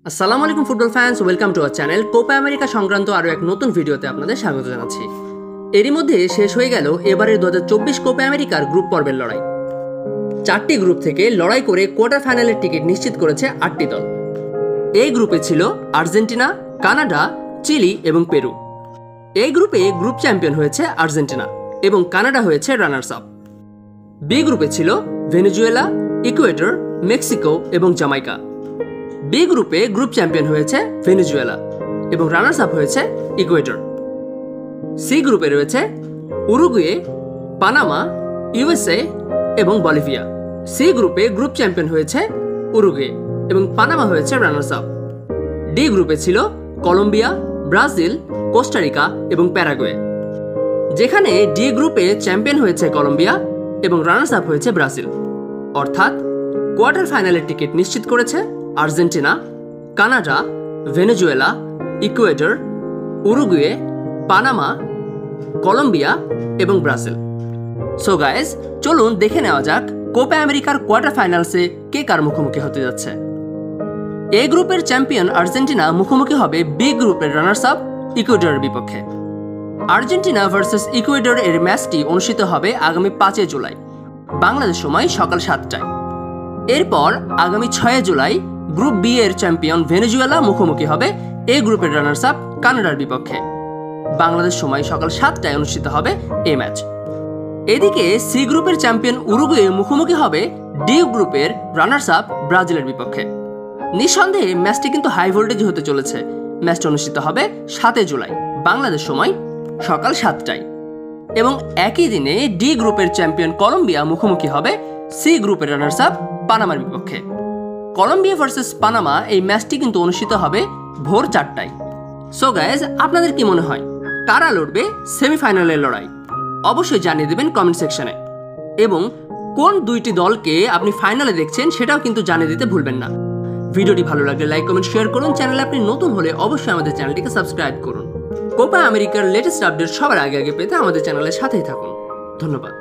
আসসালামু আলাইকুম football fans, welcome to our channel. Copa America সংক্রান্ত আরও এক নতুন ভিডিওতে আপনাদের স্বাগত জানাচ্ছি। এরই মধ্যে শেষ হয়ে গেল এবারের 2024 কোপা আমেরিকার গ্রুপ পর্বের লড়াই। 4টি গ্রুপ থেকে লড়াই করে কোয়ার্টার ফাইনালের টিকিট নিশ্চিত করেছে 8টি দল। এই গ্রুপে ছিল আর্জেন্টিনা, কানাডা, চিলি এবং পেরু। এই গ্রুপে গ্রুপ চ্যাম্পিয়ন হয়েছে আর্জেন্টিনা এবং কানাডা হয়েছে রানার্স আপ। বি গ্রুপে ছিল ভেনেজুয়েলা, ইকুয়েডর, মেক্সিকো এবং জামাইকা। বি গ্রুপে গ্রুপ চ্যাম্পিয়ন হয়েছে ভেনেজুয়েলা এবং রানার্স আপ হয়েছে ইকুয়েডর। সি গ্রুপে রয়েছে উরুগুয়ে, পানামা, ইউএসএ এবং বলিভিয়া। সি গ্রুপে গ্রুপ চ্যাম্পিয়ন হয়েছে উরুগুয়ে এবং পানামা হয়েছে রানার্স আপ। ডি গ্রুপে ছিল কলম্বিয়া, ব্রাজিল, কোস্টারিকা এবং প্যারাগুয়ে। যেখানে ডি গ্রুপে চ্যাম্পিয়ন হয়েছে কলম্বিয়া এবং রানার্স আপ হয়েছে ব্রাজিল। অর্থাৎ কোয়ার্টার ফাইনালের টিকিট নিশ্চিত করেছে Argentina, Canada, Venezuela, Ecuador, Uruguay, Panama, Colombia এবং ব্রাজিল। সো গাইজ, চলুন দেখে নেওয়া যাক কোপা আমেরিকার কোয়ার্টার ফাইনালসে কে কার মুখোমুখি হতে যাচ্ছে। এ গ্রুপের চ্যাম্পিয়ন আর্জেন্টিনা মুখোমুখি হবে বি গ্রুপের রানার্স আপ ইকুয়েডরের বিপক্ষে। আর্জেন্টিনা ভার্সেস ইকুয়েডর এর ম্যাচটি অনুষ্ঠিত হবে আগামী 5 জুলাই বাংলাদেশ সময় সকাল 7টায়। এরপর আগামী 6 জুলাই গ্রুপ বি এর চ্যাম্পিয়ন ভেনেজুয়েলা মুখোমুখি হবে এ গ্রুপের রানার্স আপ কানাডার বিপক্ষে। বাংলাদেশ সময় সকাল 7টায় অনুষ্ঠিত হবে এই ম্যাচ। এদিকে সি গ্রুপের চ্যাম্পিয়ন উরুগুয়ে মুখোমুখি হবে ডি গ্রুপের রানার্স আপ ব্রাজিলের বিপক্ষে। নিঃসন্দেহে ম্যাচটি কিন্তু হাই ভোল্টেজ হতে চলেছে। ম্যাচটি অনুষ্ঠিত হবে 7 জুলাই বাংলাদেশ সময় সকাল 7টায় এবং একই দিনে ডি গ্রুপের চ্যাম্পিয়ন কলম্বিয়া মুখোমুখি হবে সি গ্রুপের রানার্স আপ পানামার বিপক্ষে। কলম্বিয়া ভার্সেস পানামা এই ম্যাচটি কিন্তু অনুষ্ঠিত হবে ভোর 4টায়। সো গাইজ, আপনাদের কি মনে হয় কারা লড়বে সেমিফাইনালের লড়াই? অবশ্যই জানিয়ে দেবেন কমেন্ট সেকশনে এবং কোন দুইটি দলকে আপনি ফাইনালে দেখছেন সেটাও কিন্তু জানিয়ে দিতে ভুলবেন না। ভিডিওটি ভালো লাগলে লাইক, কমেন্ট, শেয়ার করুন। চ্যানেলে আপনি নতুন হলে অবশ্যই আমাদের চ্যানেলটিকে সাবস্ক্রাইব করুন। কোপা আমেরিকার লেটেস্ট আপডেট সবার আগে পেতে আমাদের চ্যানেলের সাথেই থাকুন। ধন্যবাদ।